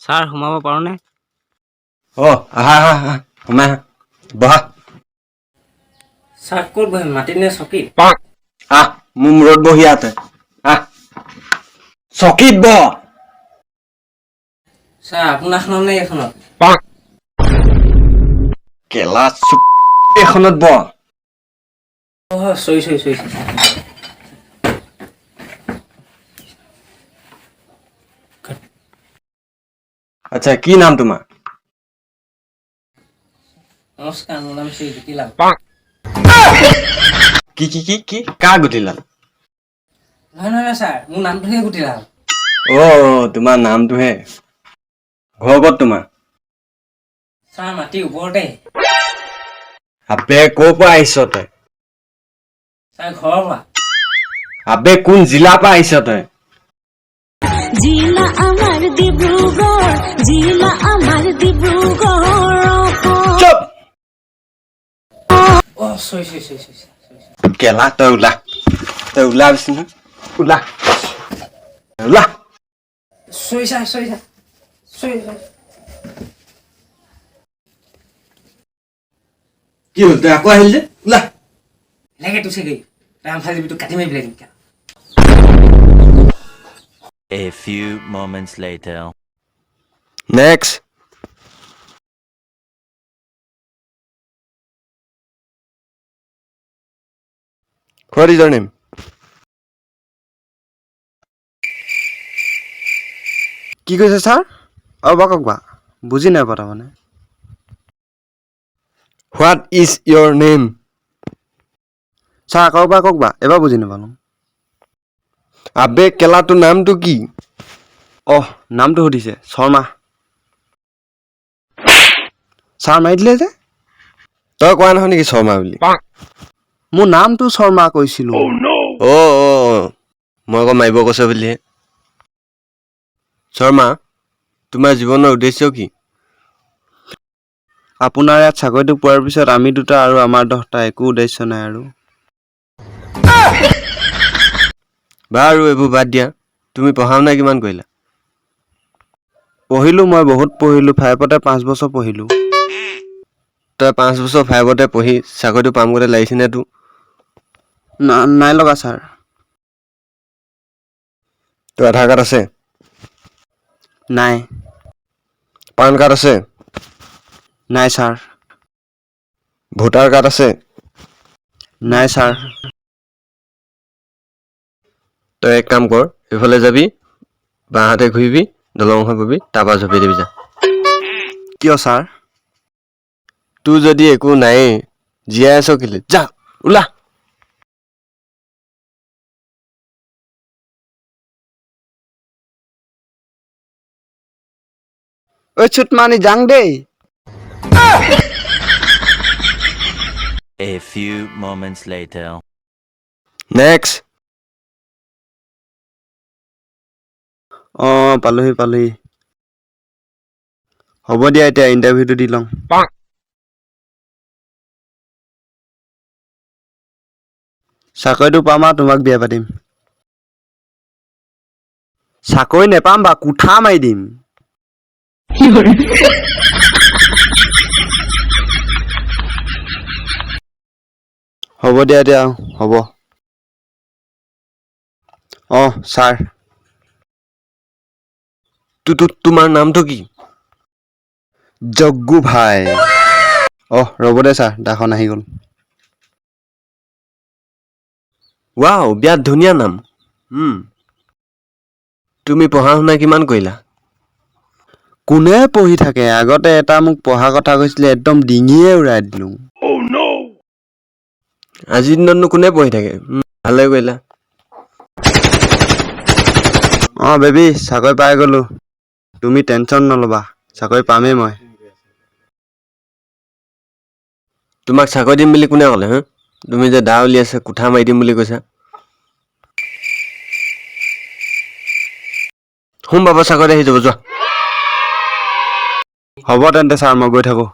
Sir সোমাব পাৰোনে? আহা সোমাই আহা বহা ছাৰ ক'ত বহিম মাটিত নে চকীত? মোৰ মূৰত বহি আছে চকীত বহ ছাৰ আপোনাৰখনত নে এইখনত? কেলা চুপ এইখনত বহ চৰি আচ্ছা কি নাম তোমাৰ নমস্কাৰ মোৰ নাম শ্ৰী জ্যোতিলাল। কি কাৰ গুটিলাল নহয় ছাৰ মোৰ নামটোহে গুটিলাল। তোমাৰ নামটোহে ঘৰ ক'ত তোমাৰ ছাৰ মাটিৰ ওপৰতে। আবে ক'ৰ পৰা আহিছ তই ছাৰ ঘৰৰ পৰা। আবে কোন জিলাৰ পৰা আহিছ তই জিলা আমাৰ ডিব্ৰুগড় চুপ চৰি কেলা তই ওলা বেছি নহয় ওলা চৰি কি হ'ল তই আকৌ আহিল যে ওলা লাগে তোৰ চাগে ৰাম ফালি দিবি তোক কাটি মাৰি পেলাই দিম। A few moments later. Next What is your name? কি কৈছে ছাৰ কওক বা বুজি নাই পোৱা তাৰমানে what is your name sir আকৌ কওক বা এবাৰ বুজি নাপালোঁ আবে কেলা তোৰ নামটো কি নামটো সুধিছে শৰ্মা ছাৰ মাৰি দিলে যে তই কোৱা নহয় নেকি শৰ্মা বুলি মোৰ নামটো শৰ্মা কৈছিলো মই আকৌ মাৰিব কৈছে বুলিহে শৰ্মা তোমাৰ জীৱনৰ উদ্দেশ্য কি আপোনাৰ ইয়াত চাকৰিটো পোৱাৰ পিছত আমি দুটা আৰু আমাৰ 10টা একো উদ্দেশ্য নাই আৰু বাৰু এইবোৰ বাদ দিয়া তুমি পঢ়া শুনা কিমান কৰিলা পঢ়িলো মই বহুত পঢ়িলো 5তে 5 বছৰ পঢ়িলো তই 5 বছৰ 5তে পঢ়ি চাকৰিটো পাম গতে লাগিছেনে তোৰ নাই লগা ছাৰ তোৰ আধাৰ কাৰ্ড আছে নাই পান কাৰ্ড আছে নাই ছাৰ ভোটাৰ কাৰ্ড আছে নাই ছাৰ তই এক কাম কৰ এইফালে যাবি বাঁহাতে ঘূৰিবি দলংখন পাবি তাৰপৰা জঁপিয়াই দিবি যা কিয় ছাৰ তোৰ যদি একো নায়েই জীয়াই আছ কেলে যা ওলা চুট মানি যাং দেই A few moments later. Next পালোহি হ'ব দিয়া এতিয়া ইণ্টাৰভিউটো দি লওঁ চাকৰিটো পাম আৰু তোমাক বিয়া পাতিম চাকৰি নেপাম বা কুঠা মাৰি দিম হ'ব দিয়া হ'ব ছাৰ তোমাৰ নামটো কি জগ্গু ভাই ৰ'ব দে ছাৰ দাখন আহি গ'ল ৱাও বিৰাট ধুনীয়া নাম তুমি পঢ়া শুনা কিমান কৰিলা কোনে পঢ়ি থাকে আগতে এটা মোক পঢ়া কথা কৈছিলে একদম ডিঙিয়ে উৰাই দিলো আজিৰ দিনতনো কোনে পঢ়ি থাকে ভালে কৰিলা বেবী চাকৰি পাই গলো তুমি টেনচন নল'বা চাকৰি পামেই মই তোমাক চাকৰি দিম বুলি কোনে ক'লে তুমি যে দা উলিয়াইছা কুঠা মাৰি দিম বুলি কৈছা বাবা চাকৰি আহি যাব যোৱা হ'ব তেন্তে ছাৰ মই গৈ থাকো